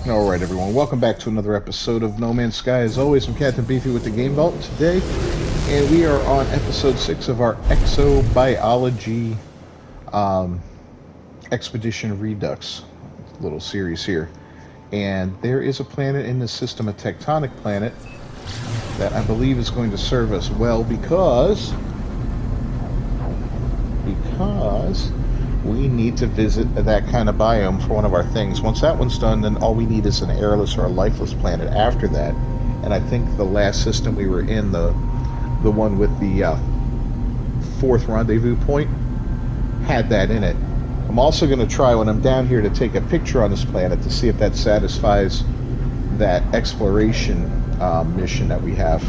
Alright everyone, welcome back to another episode of No Man's Sky. As always, I'm Captain Beefy with the Game Vault today, and we are on episode 6 of our Exobiology Expedition Redux little series here. And there is a planet in this system, a tectonic planet, that I believe is going to serve us well because we need to visit that kind of biome for one of our things. Once that one's done, then all we need is an airless or a lifeless planet after that. And I think the last system we were in, the one with the fourth rendezvous point, had that in it. I'm also going to try when I'm down here to take a picture on this planet to see if that satisfies that exploration mission that we have.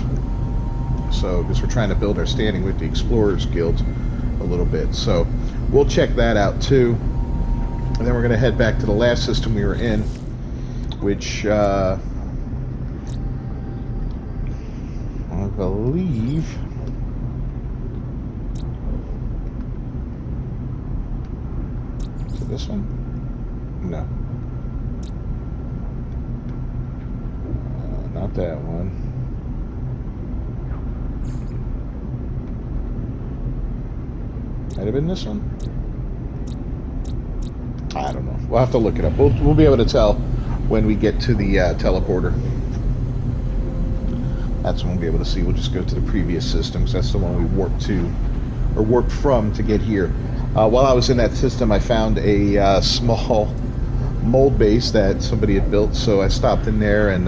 So, because we're trying to build our standing with the Explorers Guild a little bit. So we'll check that out too. And then we're going to head back to the last system we were in, which I believe is it this one? No. Not that one. Might have been this one. I don't know. We'll have to look it up. We'll be able to tell when we get to the teleporter. That's when we'll be able to see. We'll just go to the previous systems. That's the one we warped to, or warped from to get here. While I was in that system, I found a small mold base that somebody had built, so I stopped in there and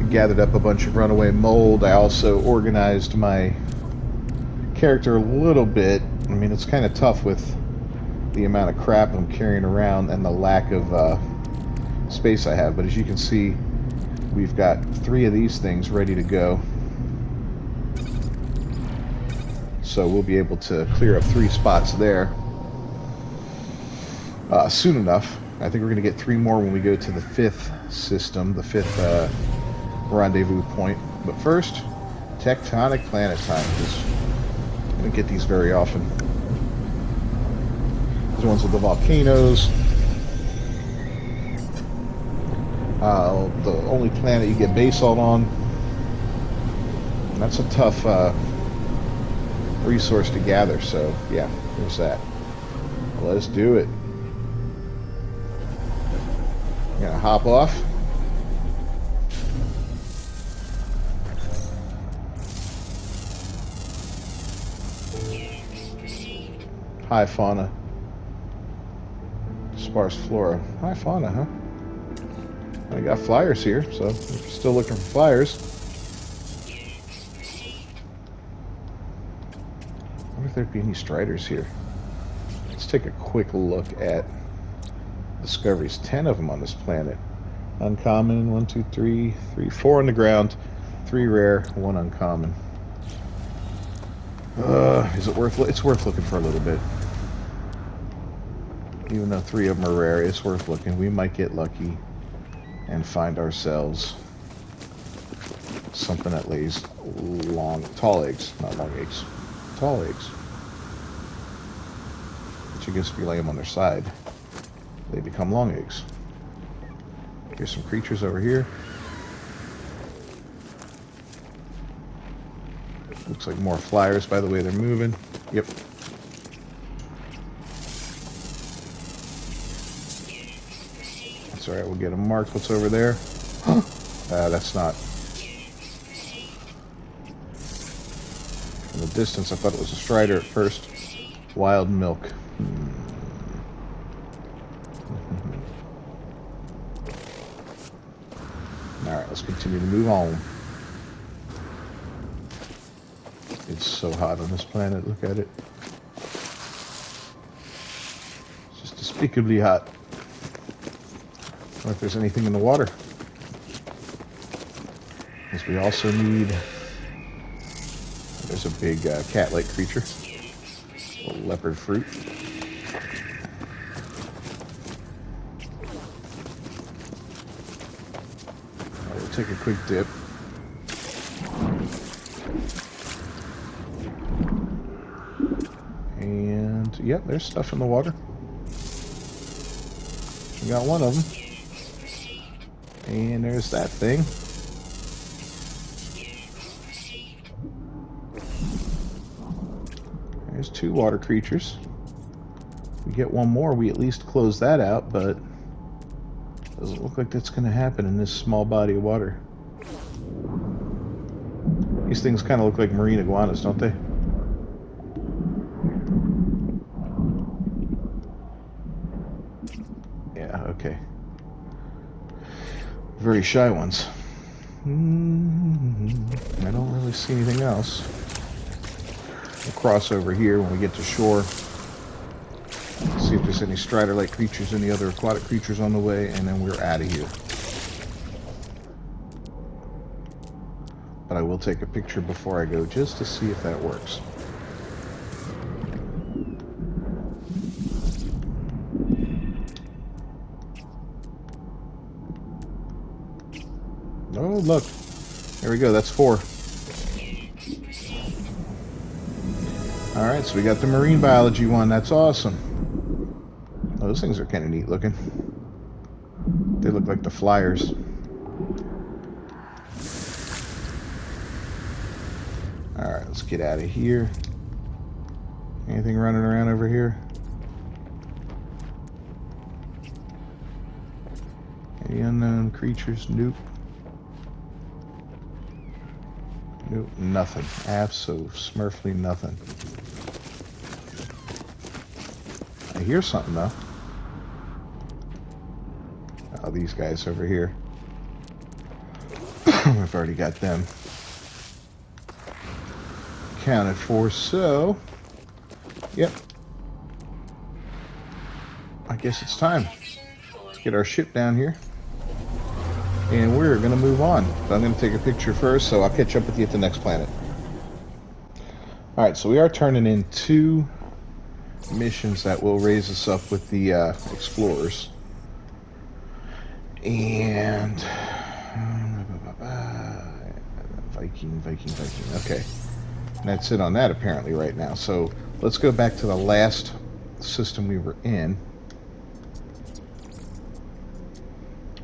gathered up a bunch of runaway mold. I also organized my character a little bit. I mean, it's kind of tough with the amount of crap I'm carrying around and the lack of space I have, but as you can see, we've got 3 of these things ready to go. So we'll be able to clear up 3 spots there soon enough. I think we're going to get 3 more when we go to the 5th system, the 5th rendezvous point. But first, tectonic planet time, because I don't get these very often. These ones with the volcanoes. The only planet you get basalt on. And that's a tough resource to gather, so yeah, there's that. Well, let's do it. I'm gonna hop off. High fauna. Sparse flora. High fauna, huh? I got flyers here, so if you're still looking for flyers. I wonder if there'd be any striders here. Let's take a quick look at discoveries. 10 of them on this planet. Uncommon, 1, 2, 3, 4 on the ground, 3 rare, 1 uncommon. Is it worth? It's worth looking for a little bit. Even though 3 of them are rare, it's worth looking. We might get lucky and find ourselves something that lays tall eggs, not long eggs, tall eggs. Which I guess if you lay them on their side, they become long eggs. Here's some creatures over here. Looks like more flyers by the way they're moving. Yep. That's alright, we'll get them marked. What's over there? That's not. From the distance, I thought it was a strider at first. Wild milk. Alright, let's continue to move on. It's so hot on this planet, look at it. It's just despicably hot. I wonder if there's anything in the water. Because we also need... There's a big cat-like creature. A leopard fruit. We'll take a quick dip. And, yep, there's stuff in the water. We got one of them. And there's that thing. There's 2 water creatures. We get 1 more, we at least close that out, but doesn't look like that's going to happen in this small body of water. These things kind of look like marine iguanas, don't they? Yeah, okay. Very shy ones. I don't really see anything else. We'll cross over here when we get to shore. See if there's any strider-like creatures, any other aquatic creatures on the way, and then we're out of here. But I will take a picture before I go just to see if that works. Oh, look. There we go. That's 4. Alright, so we got the marine biology one. That's awesome. Oh, those things are kind of neat looking. They look like the flyers. Alright, let's get out of here. Anything running around over here? Any unknown creatures? Nope. Nope, nothing. Absolutely nothing. I hear something though. Oh, these guys over here. I've already got them accounted for, so yep. I guess it's time. Let's get our ship down here. And we're going to move on. But I'm going to take a picture first, so I'll catch up with you at the next planet. Alright, so we are turning in 2 missions that will raise us up with the explorers. And Viking. Okay. And that's it on that apparently right now. So let's go back to the last system we were in,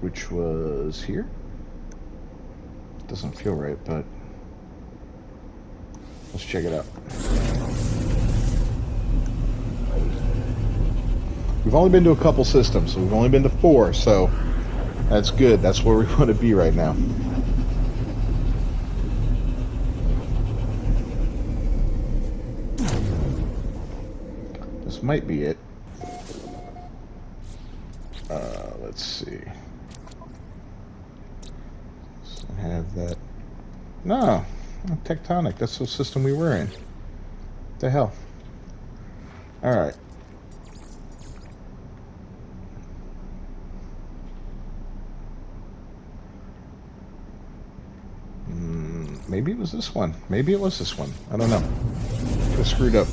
which was here. Doesn't feel right, but let's check it out. We've only been to a couple systems, so we've only been to 4, so that's good. That's where we want to be right now. This might be it. Let's see. So I have that. No, tectonic. That's the system we were in. What the hell? All right. Maybe it was this one. Maybe it was this one. I don't know. I screwed up.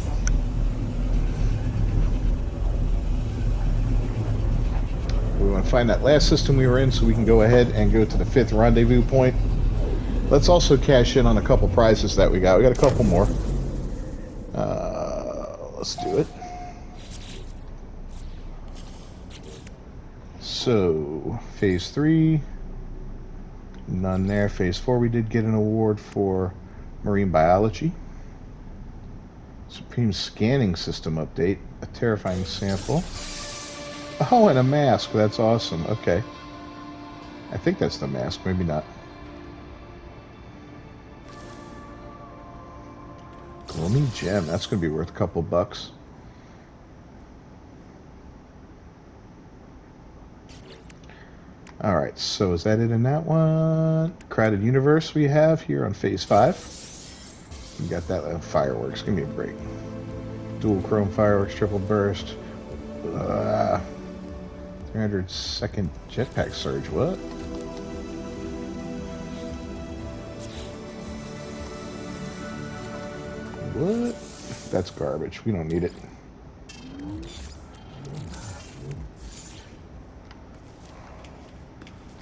We want to find that last system we were in so we can go ahead and go to the 5th rendezvous point. Let's also cash in on a couple prizes that we got. We got a couple more. Let's do it. So, phase 3. None there. Phase 4, we did get an award for marine biology. Supreme scanning system update. A terrifying sample. Oh, and a mask. That's awesome. Okay. I think that's the mask. Maybe not. Gloomy gem. That's going to be worth a couple bucks. Alright, so is that it in that one? Crowded Universe we have here on Phase 5. We got that fireworks. Give me a break. Dual chrome fireworks, triple burst. 300-second jetpack surge. What? What? That's garbage. We don't need it.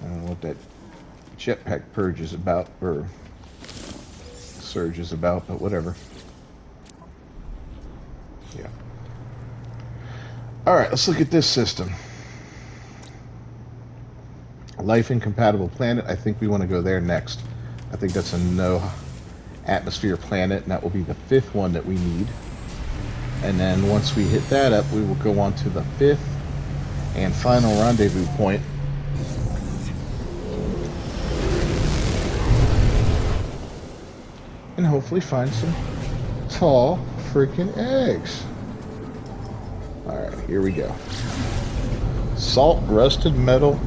I don't know what that jetpack purge is about, or surge is about, but whatever. Yeah. Alright, let's look at this system. Life incompatible planet. I think we want to go there next. I think that's a no atmosphere planet, and that will be the 5th one that we need. And then once we hit that up, we will go on to the 5th and final rendezvous point. And hopefully find some tall freaking eggs. Alright, here we go. Salt, rusted metal,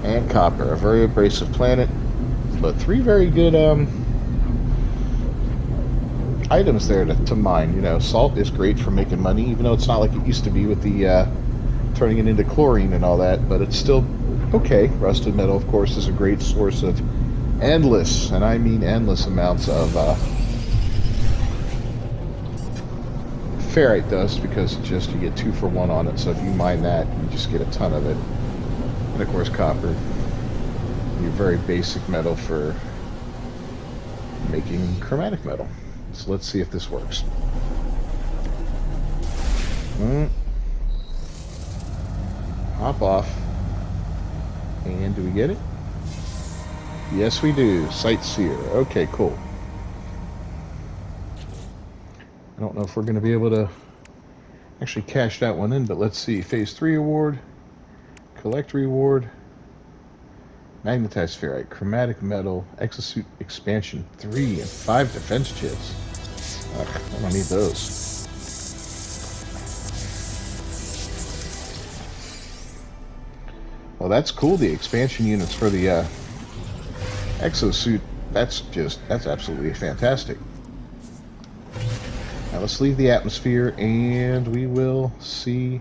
and copper. A very abrasive planet, but 3 very good items there to mine. You know, salt is great for making money, even though it's not like it used to be with the turning it into chlorine and all that, but it's still okay. Rusted metal, of course, is a great source of endless, and I mean endless amounts of ferrite dust, because it's just, you get 2 for 1 on it, so if you mine that, you just get a ton of it. And of course copper, your very basic metal for making chromatic metal. So let's see if this works. Hop off. And do we get it? Yes, we do. Sightseer. Okay, cool. I don't know if we're going to be able to actually cash that one in, but let's see. Phase 3 award. Collect reward. Magnetized ferrite. Chromatic metal. Exosuit expansion. 3 and 5 defense chips. I don't need those. Well, that's cool. The expansion units for the exosuit. That's absolutely fantastic. Now let's leave the atmosphere and we will see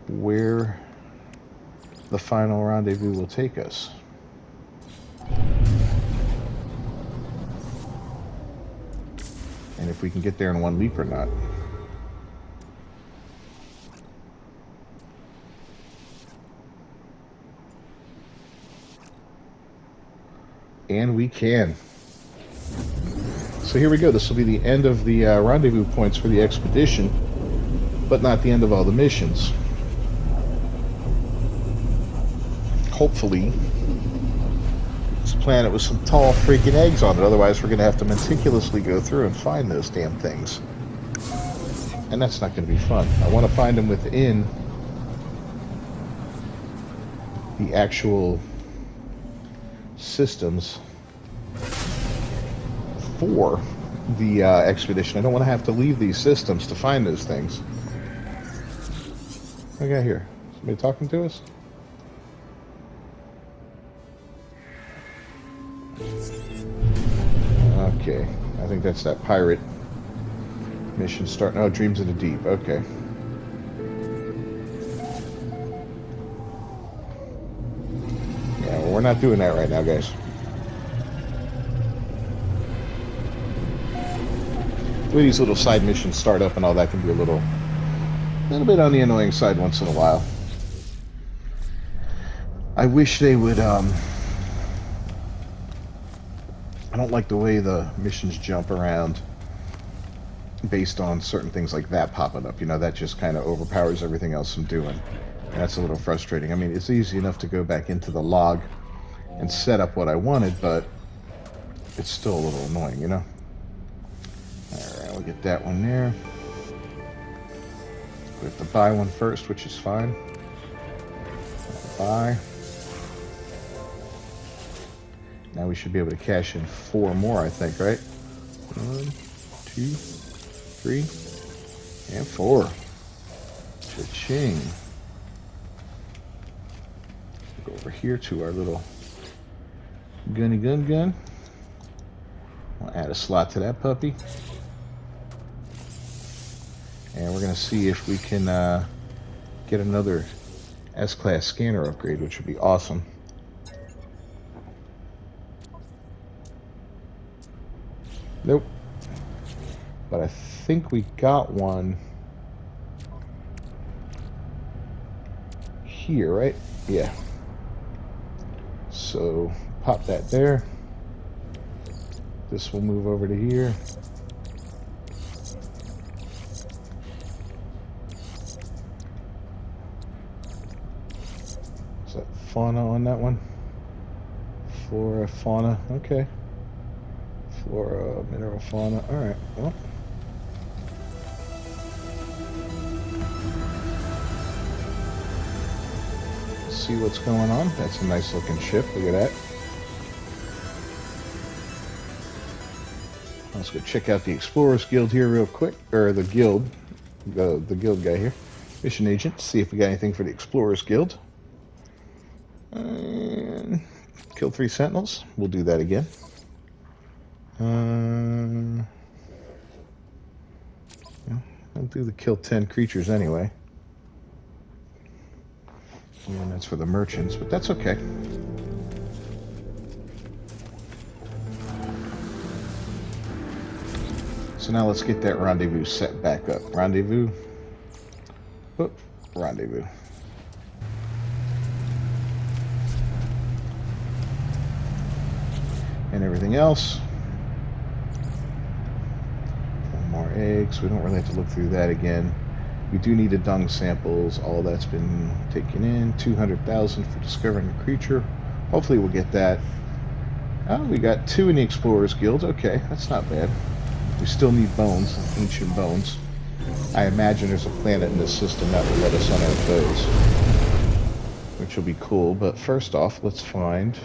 where the final rendezvous will take us. And if we can get there in 1 leap or not. And we can. So here we go. This will be the end of the rendezvous points for the expedition, but not the end of all the missions. Hopefully, this planet with some tall freaking eggs on it. Otherwise, we're going to have to meticulously go through and find those damn things. And that's not going to be fun. I want to find them within the actual systems for the expedition. I don't want to have to leave these systems to find those things. What do we got here? Somebody talking to us? Okay, I think that's that pirate mission starting. Oh, Dreams of the Deep. Okay. Yeah, well, we're not doing that right now, guys. The way these little side missions start up and all that can be a little bit on the annoying side once in a while. I wish they would, I don't like the way the missions jump around based on certain things like that popping up. You know, that just kind of overpowers everything else I'm doing. And that's a little frustrating. I mean, it's easy enough to go back into the log and set up what I wanted, but it's still a little annoying, you know? Alright, we'll get that one there. We have to buy one first, which is fine. Buy. Now we should be able to cash in 4 more, I think, right? 1, 2, 3, and 4. Cha-ching. Go over here to our little gunny gun. We'll add a slot to that puppy. And we're going to see if we can get another S-Class scanner upgrade, which would be awesome. Nope. But I think we got one here, right? Yeah. So pop that there. This will move over to here. Is that fauna on that one? Flora, fauna, okay. Flora, mineral fauna, alright, well. See what's going on. That's a nice looking ship, look at that. Let's go check out the Explorers Guild here real quick, or the guild, the guild guy here. Mission agent, see if we got anything for the Explorers Guild. And kill 3 sentinels. We'll do that again. I'll do the kill 10 creatures anyway. And that's for the merchants, but that's okay. So now let's get that rendezvous set back up. Rendezvous. Oop, rendezvous. And everything else. One more eggs. We don't really have to look through that again. We do need the dung samples. All that's been taken in. 200,000 for discovering a creature. Hopefully we'll get that. Oh, we got 2 in the Explorers Guild. Okay, that's not bad. We still need bones, ancient bones. I imagine there's a planet in this system that will let us on our toes, which will be cool. But first off, let's find...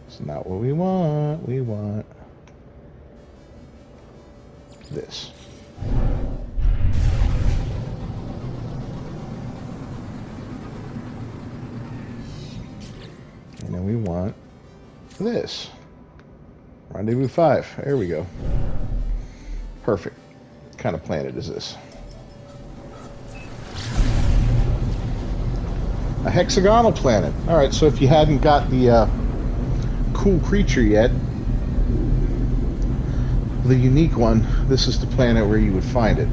It's not what we want. We want this. And then we want this. Rendezvous 5. There we go. Perfect. What kind of planet is this? A hexagonal planet. Alright, so if you hadn't got the cool creature yet, the unique one, this is the planet where you would find it.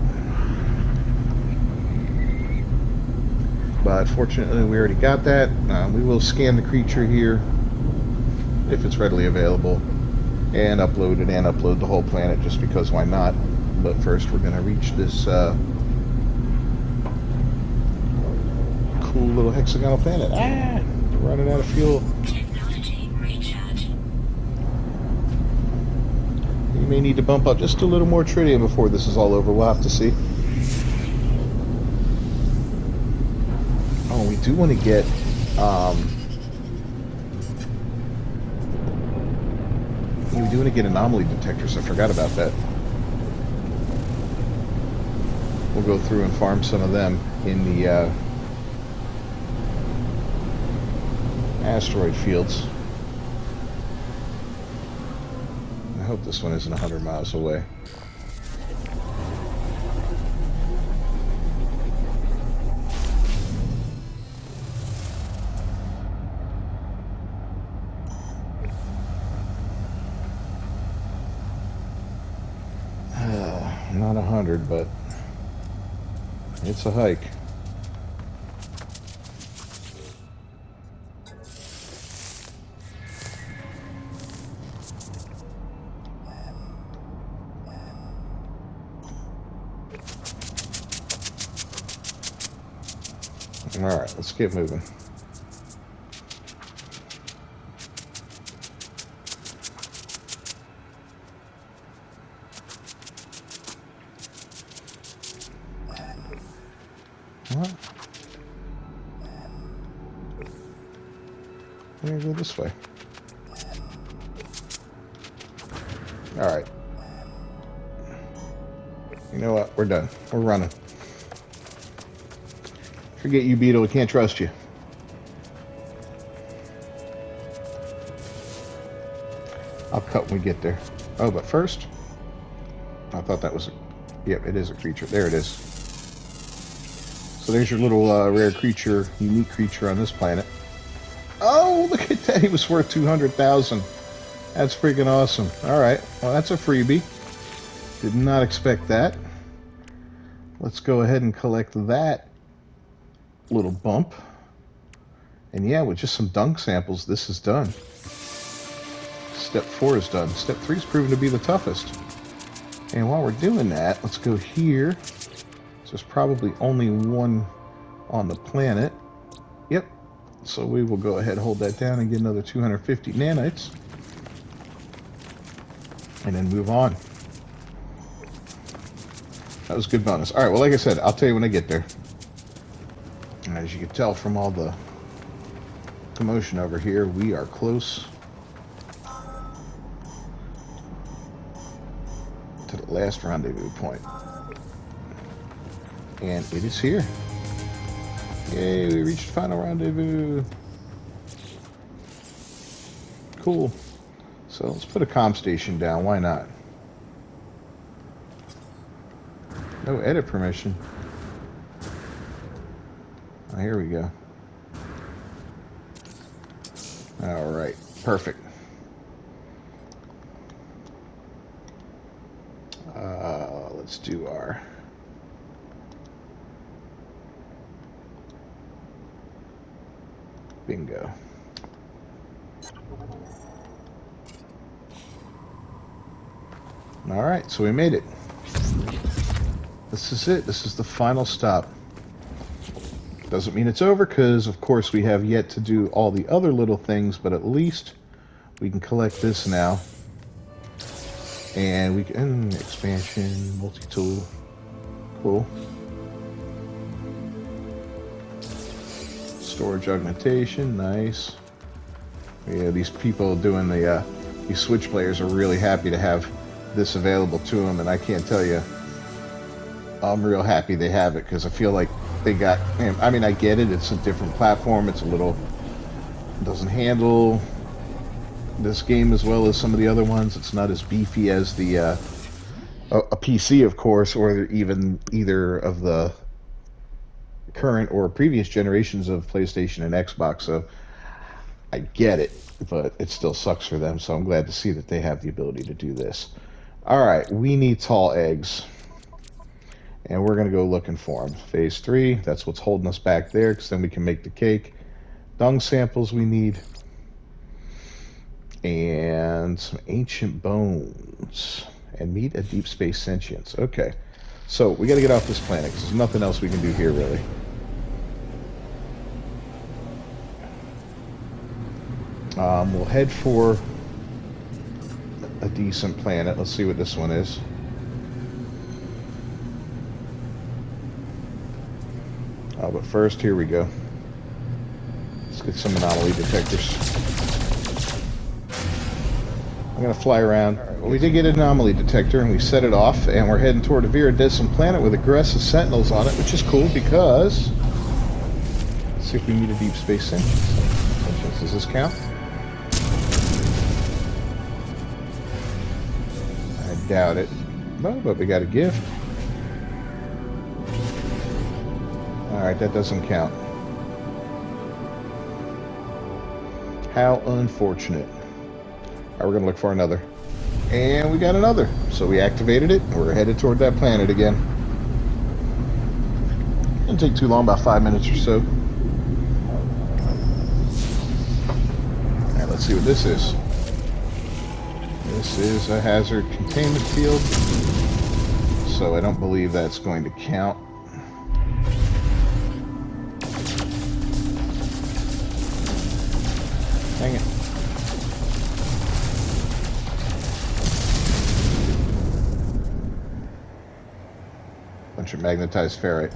But fortunately we already got that. We will scan the creature here if it's readily available and upload it and upload the whole planet, just because why not. But first we're going to reach this cool little hexagonal planet. Ah! Running out of fuel. Technology recharge. You may need to bump up just a little more tritium before this is all over. We'll have to see. Oh, we do want to get we do want to get anomaly detectors. I forgot about that. We'll go through and farm some of them in the asteroid fields. I hope this one isn't 100 miles away. Not 100, but it's a hike. All right, let's get moving. What? We're gonna go this way. All right. You know what? We're done. We're running. Forget you, Beetle. We can't trust you. I'll cut when we get there. Oh, but first, I thought that was a... Yep, it is a creature. There it is. So there's your little rare creature, unique creature on this planet. Oh, look at that. He was worth 200,000. That's freaking awesome. All right. Well, that's a freebie. Did not expect that. Let's go ahead and collect that little bump. And yeah, with just some dung samples, this is done. Step 4 is done. Step 3 is proven to be the toughest. And while we're doing that, let's go here. Is There's probably only one on the planet. Yep. So we will go ahead and hold that down and get another 250 nanites. And then move on. That was a good bonus. Alright, well, like I said, I'll tell you when I get there. And as you can tell from all the commotion over here, we are close to the last rendezvous point. And it is here. Yay, we reached the final rendezvous. Cool. So let's put a comm station down. Why not? No edit permission. Oh, here we go. Alright, perfect. Let's do our bingo. Alright, so we made it. This is it. This is the final stop. Doesn't mean it's over, because of course we have yet to do all the other little things, but at least we can collect this now. And we can expansion, multi-tool. Cool. Storage augmentation, nice. Yeah, these people doing the these Switch players are really happy to have this available to them, and I can't tell you, I'm real happy they have it, because I feel like they got, I mean, I get it, it's a different platform, it's a little, doesn't handle this game as well as some of the other ones, it's not as beefy as the a PC, of course, or even either of the current or previous generations of PlayStation and Xbox, so I get it, but it still sucks for them, so I'm glad to see that they have the ability to do this. Alright, we need tall eggs. And we're going to go looking for them. Phase 3, that's what's holding us back there, because then we can make the cake. Dung samples we need. And some ancient bones. And meat of deep space sentience. Okay. So, we got to get off this planet, because there's nothing else we can do here, really. We'll head for a decent planet. Let's see what this one is. Oh, but first, here we go. Let's get some anomaly detectors. I'm going to fly around. Well, we did get an anomaly detector, and we set it off, and we're heading toward a viridescent planet with aggressive sentinels on it, which is cool because... Let's see if we meet a deep space sentience. Does this count? I doubt it. No, but we got a gift. Alright, that doesn't count. How unfortunate. Alright, we're going to look for another. And we got another. So we activated it, and we're headed toward that planet again. Didn't take too long, about 5 minutes or so. Alright, let's see what this is. This is a hazard containment field. So I don't believe that's going to count. Dang it. Bunch of magnetized ferrite.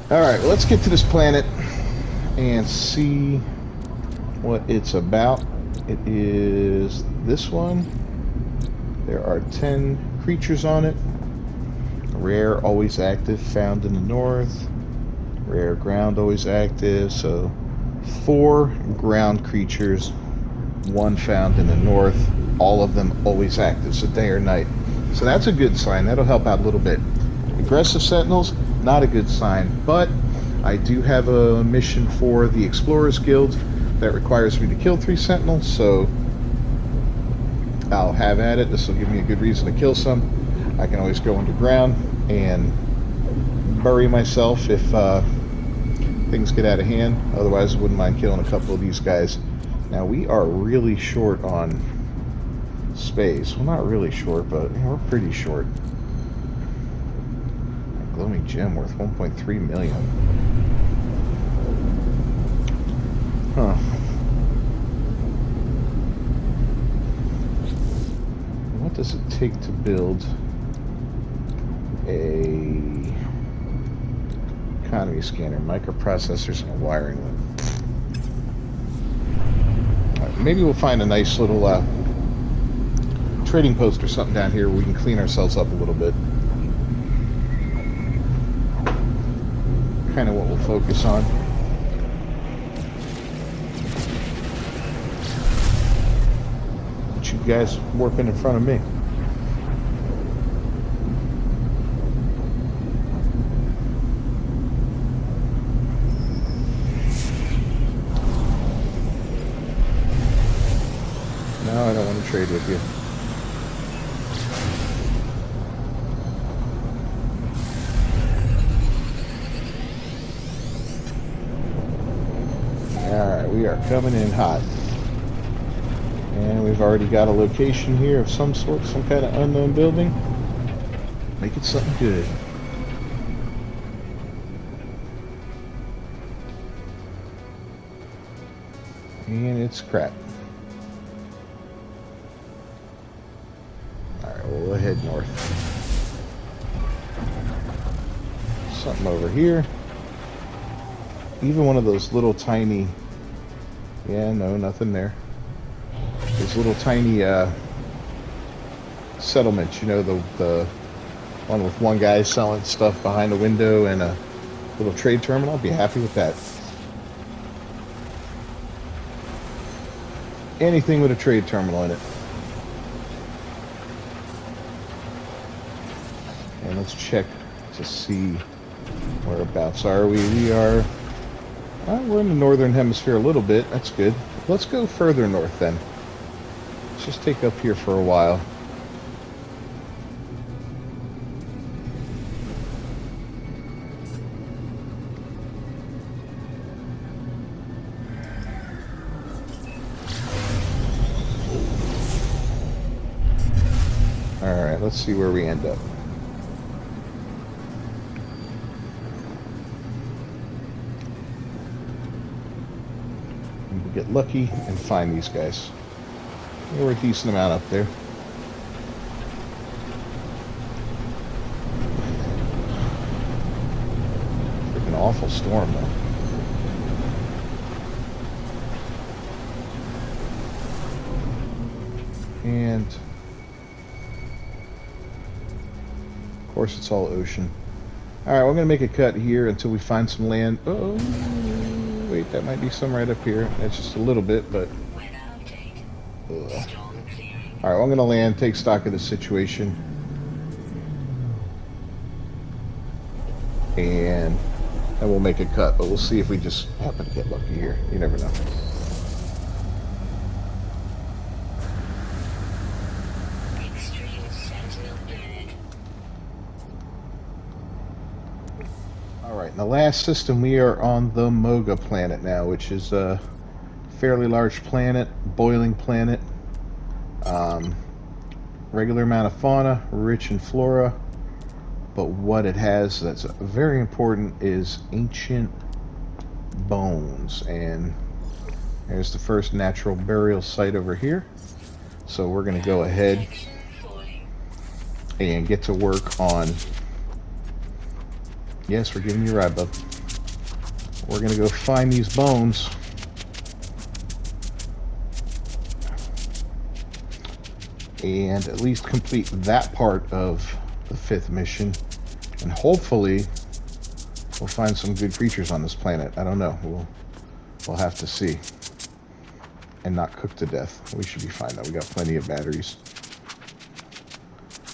Alright, well, let's get to this planet and see what it's about. It is this one. There are 10 creatures on it. Rare, always active, found in the north. Rare, ground, always active. So 4 ground creatures, 1 found in the north, all of them always active, so day or night. So that's a good sign. That'll help out a little bit. Aggressive sentinels, not a good sign, but I do have a mission for the Explorers Guild that requires me to kill 3 sentinels, so I'll have at it. This will give me a good reason to kill some. I can always go underground and bury myself if things get out of hand. Otherwise, I wouldn't mind killing a couple of these guys. Now, we are really short on space. Well, not really short, but we're pretty short. glowing gem worth 1.3 million. Huh. What does it take to build a economy scanner, microprocessors, and a wiring loop? Right, maybe we'll find a nice little trading post or something down here where we can clean ourselves up a little bit. Kind of what we'll focus on. But you guys warping in front of me. No, I don't want to trade with you. Alright, we are coming in hot. And we've already got a location here of some sort, some kind of unknown building. Make it something good. And it's crap. Alright, we'll head north. Something over here. Even one of those little tiny... Yeah, no, nothing there. Those little tiny settlements, you know, the one with one guy selling stuff behind a window and a little trade terminal. I'll be happy with that. Anything with a trade terminal in it. And let's check to see whereabouts are we. We are... we're in the northern hemisphere a little bit. That's good. Let's go further north then. Let's just take up here for a while. Alright, let's see where we end up. Get lucky and find these guys. We're a decent amount up there. Freaking awful storm though. And of course it's all ocean. Alright, we're gonna make a cut here until we find some land. Oh, wait, that might be some right up here. That's just a little bit, but... Alright, well, I'm going to land, take stock of the situation. And then we'll make a cut, but we'll see if we just happen to get lucky here. You never know. Alright, in the last system we are on the Moga planet now, which is a fairly large planet, boiling planet. Regular amount of fauna, rich in flora, but what it has that's very important is ancient bones. And there's the first natural burial site over here. So we're going to go ahead and get to work on... Yes, we're giving you a ride, bub. We're going to go find these bones. And at least complete that part of the 5th mission. And hopefully we'll find some good creatures on this planet. I don't know. We'll have to see. And not cook to death. We should be fine though. We got plenty of batteries.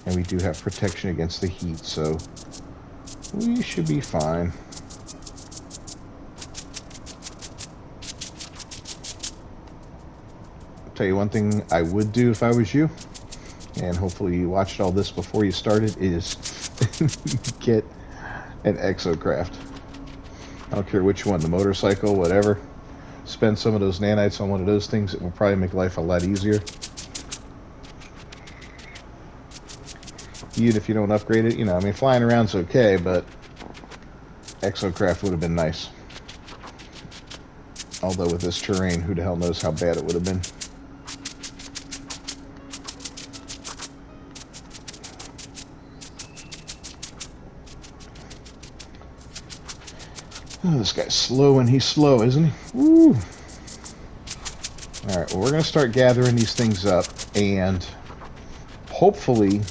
And we do have protection against the heat, so we should be fine. I'll tell you one thing I would do if I was you, and hopefully you watched all this before you started, is get an exocraft. I don't care which one, the motorcycle, whatever. Spend some of those nanites on one of those things. It will probably make life a lot easier. even if you don't upgrade it. You know, I mean, flying around's okay, but exocraft would have been nice. Although with this terrain, who the hell knows how bad it would have been. Oh, this guy's slow when he's slow, isn't he? Woo! Alright, well, we're going to start gathering these things up, and hopefully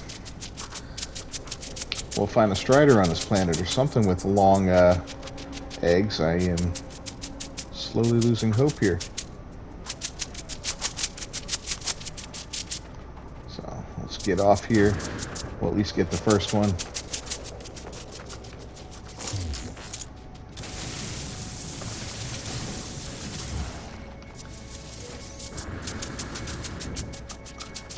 we'll find a strider on this planet or something with long eggs. I am slowly losing hope here. So, let's get off here. We'll at least get the first one.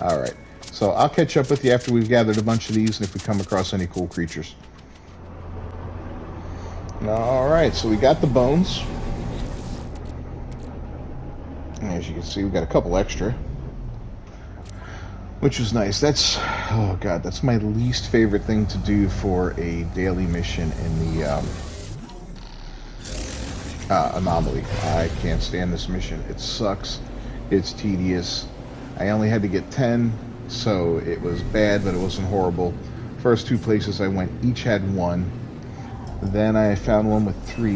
Alright, so I'll catch up with you after we've gathered a bunch of these and if we come across any cool creatures. Alright, so we got the bones. And as you can see, we got a couple extra, which is nice. That's, oh god, that's my least favorite thing to do for a daily mission in the anomaly. I can't stand this mission. It sucks. It's tedious. I only had to get 10, so it was bad, but it wasn't horrible. First two places I went, each had 1. Then I found one with 3.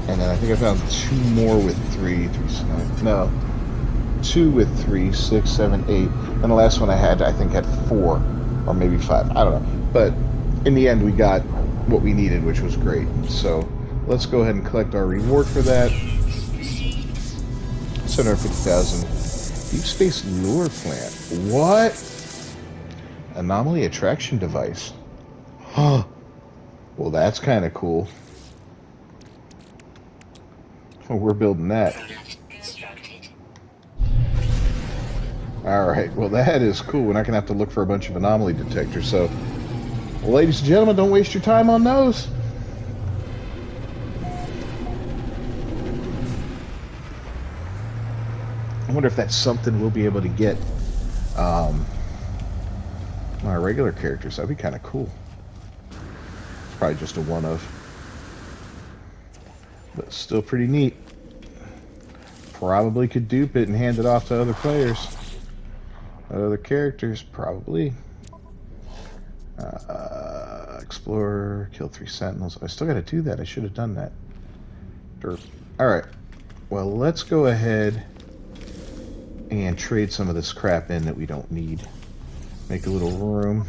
And then I think I found 2 more with 3. 2 with 3, 6, 7, 8. And the last one I had, I think, had 4. Or maybe 5. I don't know. But in the end, we got what we needed, which was great. So let's go ahead and collect our reward for that. 750,000. Deep Space Lure Plant. What? Anomaly Attraction Device. Huh. Well, that's kind of cool. Well, we're building that. Alright, well that is cool. We're not going to have to look for a bunch of anomaly detectors. So, well, ladies and gentlemen, don't waste your time on those. I wonder if that's something we'll be able to get my regular characters. That'd be kind of cool. It's probably just a one-of. But still pretty neat. Probably could dupe it and hand it off to other players. Other characters, probably. Explorer, kill 3 sentinels. I still got to do that. I should have done that. Derp. Alright. Well, let's go ahead and trade some of this crap in that we don't need. Make a little room.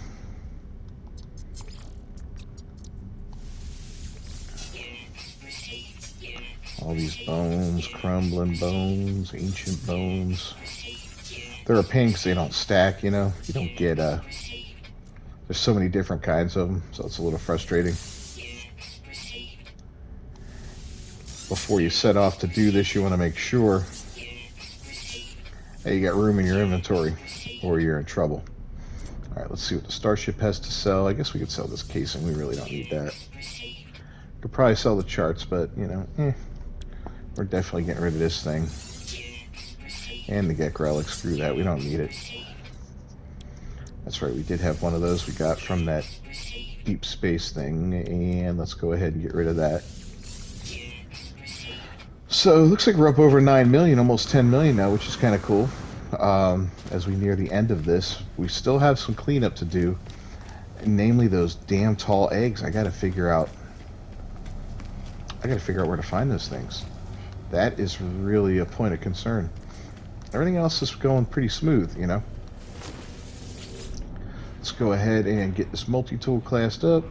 All these bones, crumbling bones, ancient bones. They're a pain because they don't stack, you know? You don't get, there's so many different kinds of them, so it's a little frustrating. Before you set off to do this, you want to make sure that you got room in your inventory, or you're in trouble. Alright, let's see what the starship has to sell. I guess we could sell this casing. We really don't need that. Could probably sell the charts, but, you know, we're definitely getting rid of this thing. And the Gek relic, screw that, we don't need it. That's right, we did have one of those we got from that deep space thing, and let's go ahead and get rid of that. So, it looks like we're up over 9 million, almost 10 million now, which is kind of cool. As we near the end of this, we still have some cleanup to do, namely those damn tall eggs. I gotta figure out where to find those things. That is really a point of concern. Everything else is going pretty smooth, you know. Let's go ahead and get this multi-tool classed up.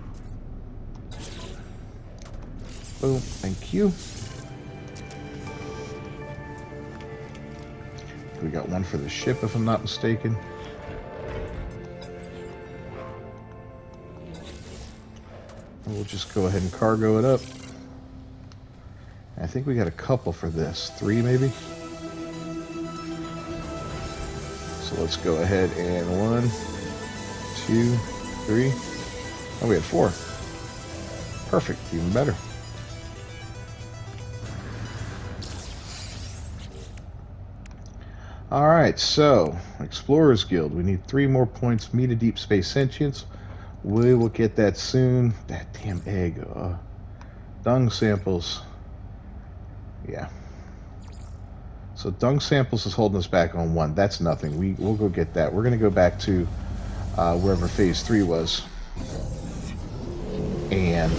Boom, thank you. We got one for the ship, if I'm not mistaken. And we'll just go ahead and cargo it up. I think we got a couple for this. 3 maybe? So let's go ahead and 1, 2, 3. Oh, we had 4. Perfect, even better. Alright, Alright, so, Explorers Guild. We need 3 more points. Meet a deep space sentience. We will get that soon. That damn egg. Dung samples. Yeah. So dung samples is holding us back on 1. That's nothing. We'll go get that. We're going to go back to wherever phase 3 was. And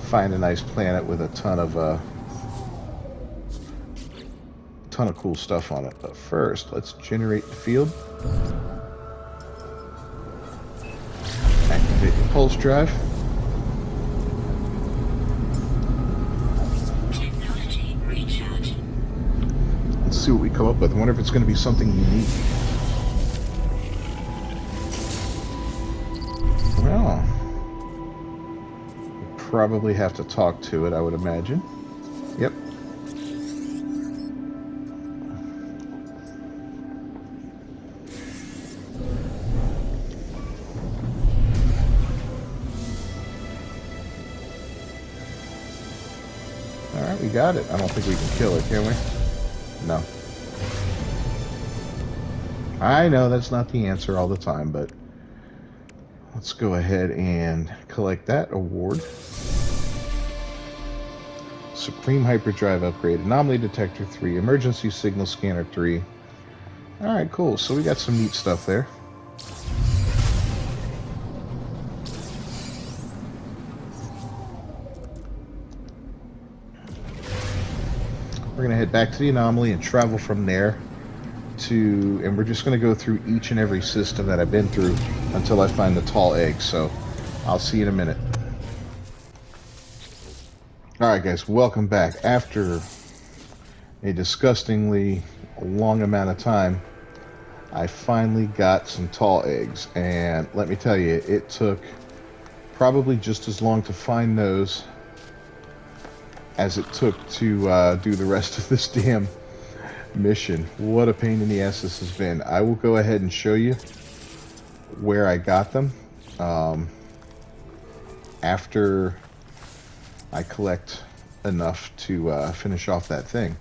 find a nice planet with a ton of cool stuff on it. But first, let's generate the field. Activate the pulse drive. Technology recharge. Let's see what we come up with. I wonder if it's going to be something unique. Well, we'll probably have to talk to it, I would imagine. Yep. Alright, we got it. I don't think we can kill it, can we? No. I know that's not the answer all the time, but let's go ahead and collect that award. Supreme Hyperdrive upgrade, Anomaly Detector 3, Emergency Signal Scanner 3. Alright, cool. So we got some neat stuff there. We're going to head back to the anomaly and travel from there to, and we're just going to go through each and every system that I've been through until I find the tall egg. So I'll see you in a minute. Alright guys, welcome back. After a disgustingly long amount of time, I finally got some tall eggs, and let me tell you, it took probably just as long to find those as it took to do the rest of this damn mission. What a pain in the ass this has been. I will go ahead and show you where I got them after I collect enough to finish off that thing,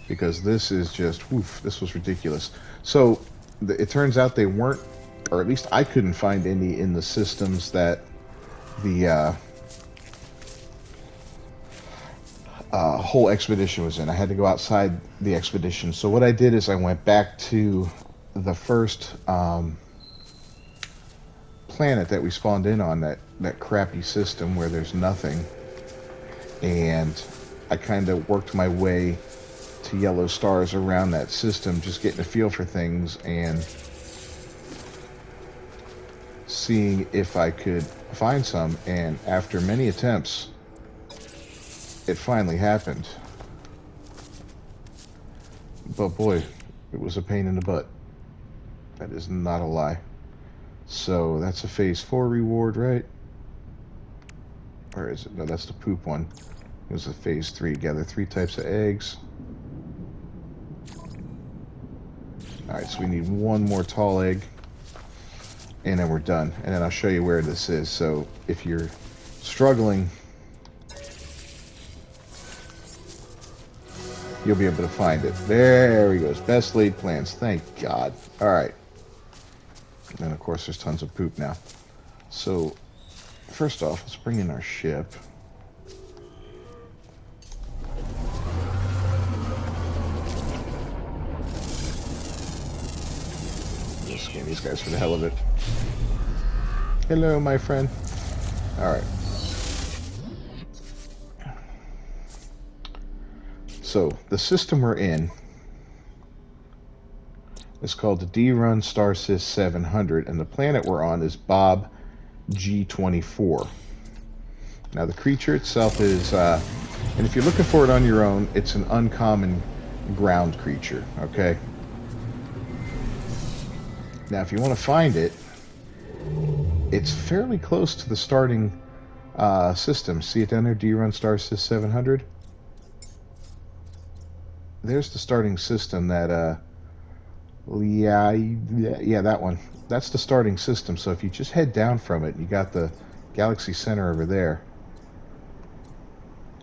because this is just, woof, this was ridiculous. So it turns out they weren't, or at least I couldn't find any in the systems that the whole expedition was in. I had to go outside the expedition. So what I did is I went back to the first planet that we spawned in on, that crappy system where there's nothing, and I kind of worked my way to yellow stars around that system, just getting a feel for things and seeing if I could find some. And after many attempts, it finally happened. But boy, it was a pain in the butt. That is not a lie. So that's a phase 4 reward, right? Or is it? No, that's the poop one. It was a phase 3. Gather 3 types of eggs. Alright, so we need 1 more tall egg, and then we're done. And then I'll show you where this is. So if you're struggling, you'll be able to find it. There he goes. Best laid plans. Thank God. Alright. And then, of course, there's tons of poop now. So, first off, let's bring in our ship. Just scan these guys for the hell of it. Hello, my friend. Alright. So, the system we're in is called the D-Run Star Sys 700, and the planet we're on is Bob G24. Now, the creature itself is, and if you're looking for it on your own, it's an uncommon ground creature, okay? Now, if you want to find it, it's fairly close to the starting system. See it down there, D-Run Star Sys 700? There's the starting system that, yeah, that one. That's the starting system. So if you just head down from it, you got the galaxy center over there,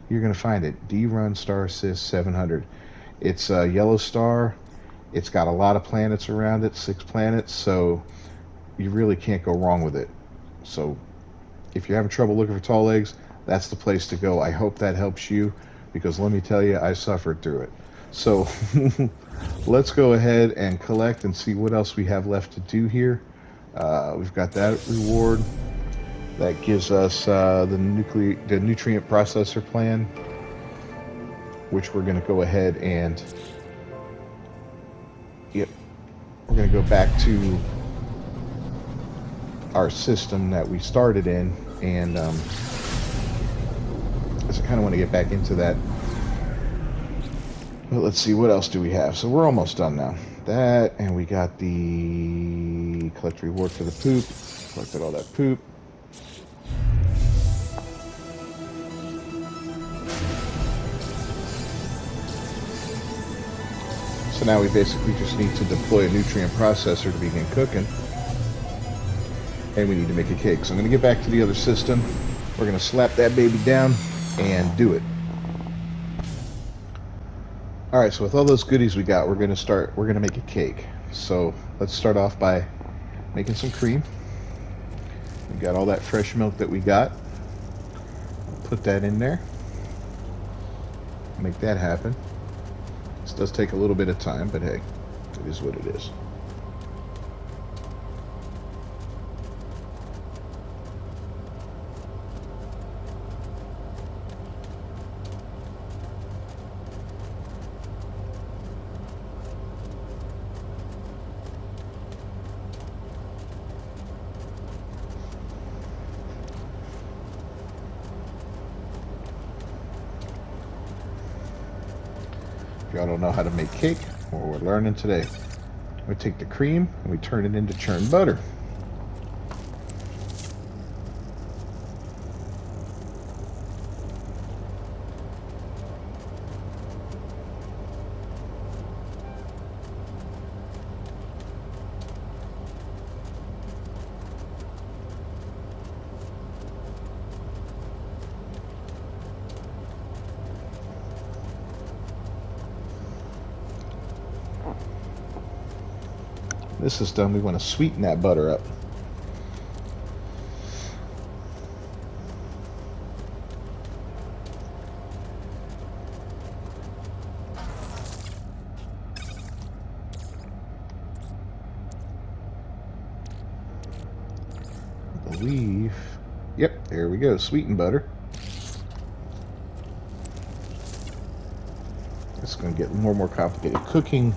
you're going to find it. D-Run Star Sys 700. It's a yellow star. It's got a lot of planets around it, 6 planets, so you really can't go wrong with it. So if you're having trouble looking for tall eggs, that's the place to go. I hope that helps you, because let me tell you, I suffered through it. So let's go ahead and collect and see what else we have left to do here. We've got that reward. That gives us the nutrient processor plan, which we're going to go ahead and, yep, we're going to go back to our system that we started in, and I kind of want to get back into that. But let's see, what else do we have? So we're almost done now. That, and we got the collect reward for the poop. Collected all that poop. So now we basically just need to deploy a nutrient processor to begin cooking. And we need to make a cake. So I'm going to get back to the other system. We're going to slap that baby down and do it. Alright, so with all those goodies we got, we're going to make a cake. So let's start off by making some cream. We got all that fresh milk that we got. Put that in there. Make that happen. This does take a little bit of time, but hey, it is what it is. If y'all don't know how to make cake, well, we're learning today. We take the cream and we turn it into churned butter. This is done. We want to sweeten that butter up. I believe. Yep, there we go. Sweetened butter. It's going to get more and more complicated. Cooking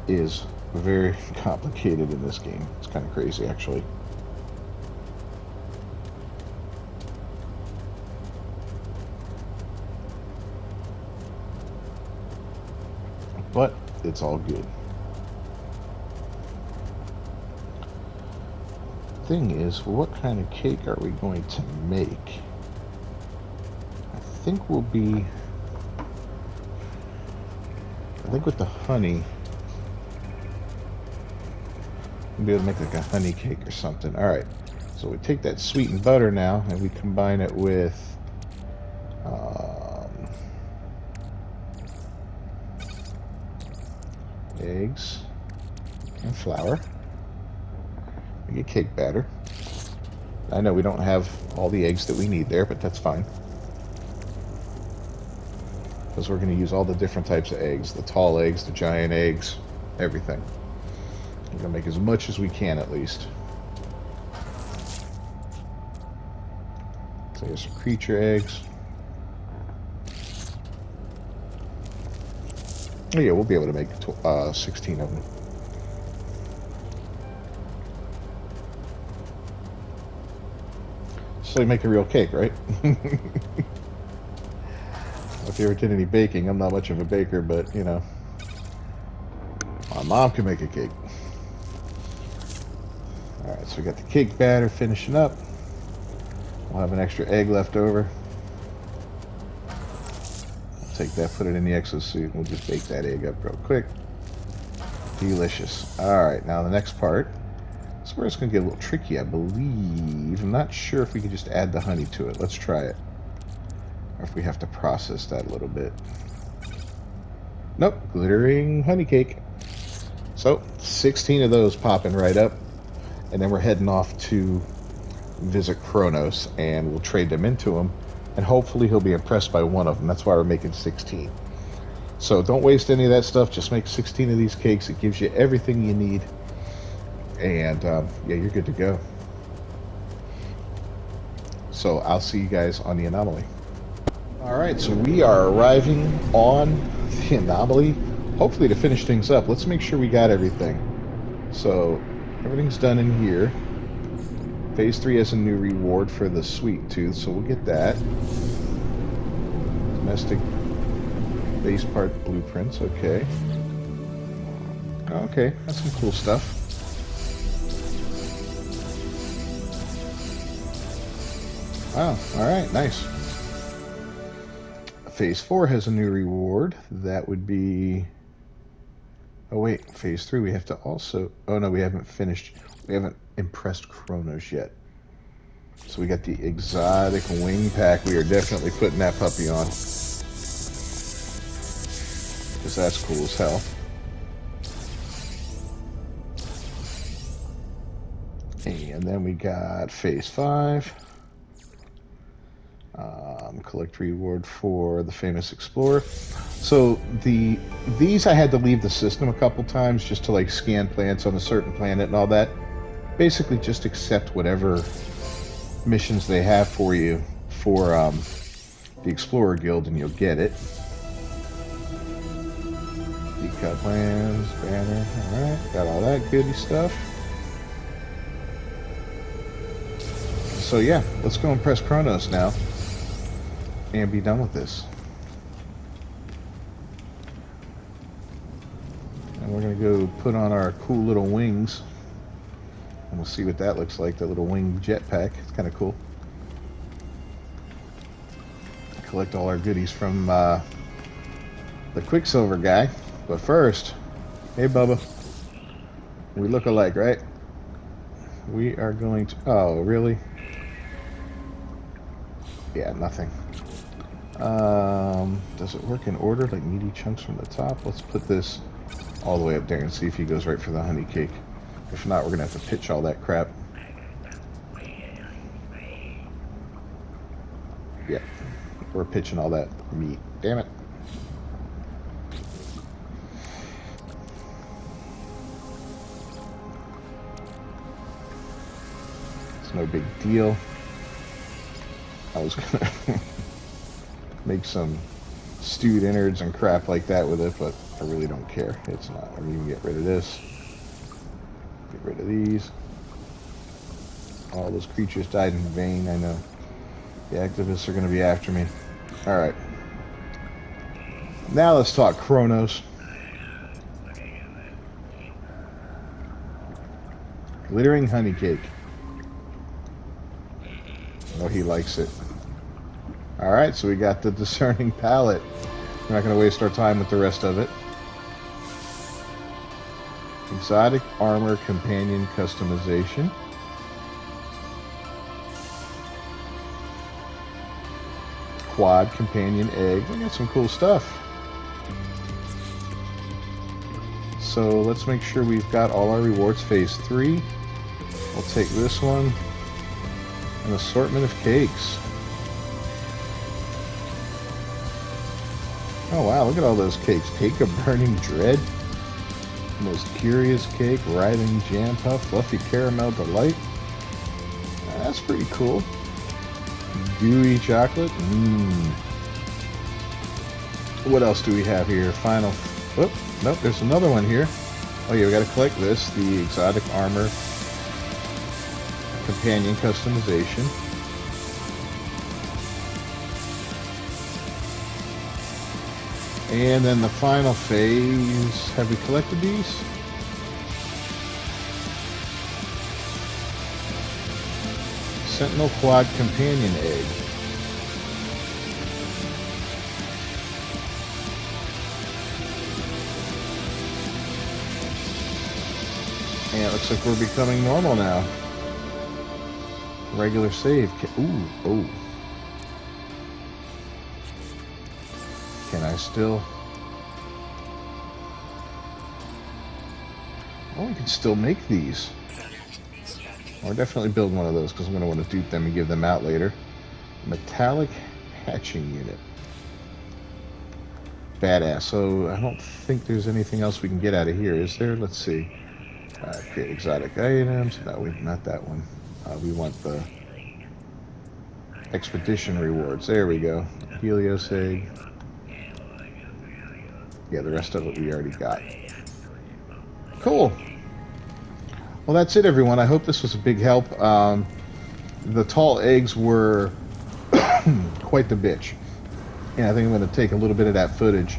is very complicated in this game. It's kind of crazy, actually. But it's all good. Thing is, what kind of cake are we going to make? I think we'll be... I think with the honey, we'll be able to make like a honey cake or something. Alright, so we take that sweetened butter now and we combine it with eggs and flour. We get cake batter. I know we don't have all the eggs that we need there, but that's fine, because we're going to use all the different types of eggs, the tall eggs, the giant eggs, everything. We're going to make as much as we can, at least. So here's some creature eggs. Oh yeah, we'll be able to make 16 of them. So you make a real cake, right? If you ever did any baking, I'm not much of a baker, but, you know, my mom can make a cake. Alright, so we got the cake batter finishing up. We'll have an extra egg left over. I'll take that, put it in the exosuit, and we'll just bake that egg up real quick. Delicious. Alright, now the next part. This is where it's going to get a little tricky, I believe. I'm not sure if we can just add the honey to it. Let's try it. Or if we have to process that a little bit. Nope, glittering honey cake. So 16 of those popping right up, and then we're heading off to visit Kronos, and we'll trade them into him, and hopefully he'll be impressed by one of them. That's why we're making 16. So don't waste any of that stuff. Just make 16 of these cakes. It gives you everything you need, and yeah, you're good to go. So I'll see you guys on the anomaly. All right, so we are arriving on the anomaly, hopefully to finish things up. Let's make sure we got everything. So everything's done in here. Phase 3 has a new reward for the sweet tooth, so we'll get that. Domestic base part blueprints, okay. Okay, that's some cool stuff. Wow, alright, nice. Phase 4 has a new reward. That would be... Oh wait, Phase 3 we have to also... Oh no, we haven't finished. We haven't impressed Kronos yet. So we got the exotic wing pack. We are definitely putting that puppy on. Because that's cool as hell. And then we got Phase 5. Collect reward for the famous explorer. So these I had to leave the system a couple times just to like scan plants on a certain planet and all that. Basically just accept whatever missions they have for you for the Explorer Guild and you'll get it. Decal plans, banner, alright, got all that goody stuff. So yeah, let's go impress Kronos now and be done with this. And we're gonna go put on our cool little wings and we'll see what that looks like, that little wing jetpack. It's kind of cool. Collect all our goodies from the Quicksilver guy. But first, hey Bubba, we look alike, right? We are going to... Oh, really? Yeah, nothing. Does it work in order, like meaty chunks from the top? Let's put this all the way up there and see if he goes right for the honey cake. If not, we're gonna have to pitch all that crap. Yeah, we're pitching all that meat. Damn it. It's no big deal. I was gonna make some stewed innards and crap like that with it, but I really don't care. It's not. I'm gonna get rid of this. Get rid of these. All those creatures died in vain, I know. The activists are gonna be after me. Alright. Now let's talk Kronos. Glittering honey cake. Oh, he likes it. Alright, so we got the discerning palette. We're not going to waste our time with the rest of it. Exotic armor companion customization. Quad companion egg. We got some cool stuff. So let's make sure we've got all our rewards. Phase 3. We'll take this one. An assortment of cakes. Oh wow, look at all those cakes. Cake of Burning Dread. Most Curious Cake. Writhing Jam Puff. Fluffy Caramel Delight. That's pretty cool. Gooey Chocolate. What else do we have here? Final... Oh, nope, there's another one here. Oh yeah, we gotta collect this. The Exotic Armor Companion Customization. And then the final phase. Have we collected these? Sentinel Quad Companion Egg. And it looks like we're becoming normal now. Regular save. Ooh, oh. Can I still... Oh, we can still make these. I'll definitely build one of those because I'm going to want to dupe them and give them out later. Metallic hatching unit. Badass. So I don't think there's anything else we can get out of here, is there? Let's see. Create exotic items. No, not that one. We want the expedition rewards. There we go. Helios egg. Yeah, the rest of it we already got. Cool. Well, that's it, everyone. I hope this was a big help. The tall eggs were quite the bitch. And I think I'm going to take a little bit of that footage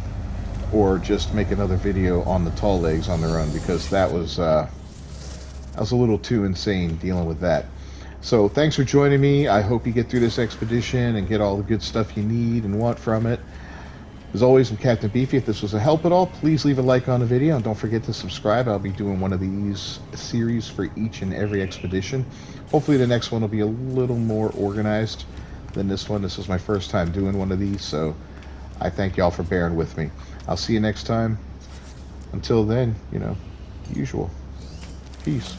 or just make another video on the tall eggs on their own because that was a little too insane dealing with that. So thanks for joining me. I hope you get through this expedition and get all the good stuff you need and want from it. As always, I'm Captain Beefy. If this was a help at all, please leave a like on the video and don't forget to subscribe. I'll be doing one of these series for each and every expedition. Hopefully the next one will be a little more organized than this one. This is my first time doing one of these, so I thank y'all for bearing with me. I'll see you next time. Until then, usual. Peace.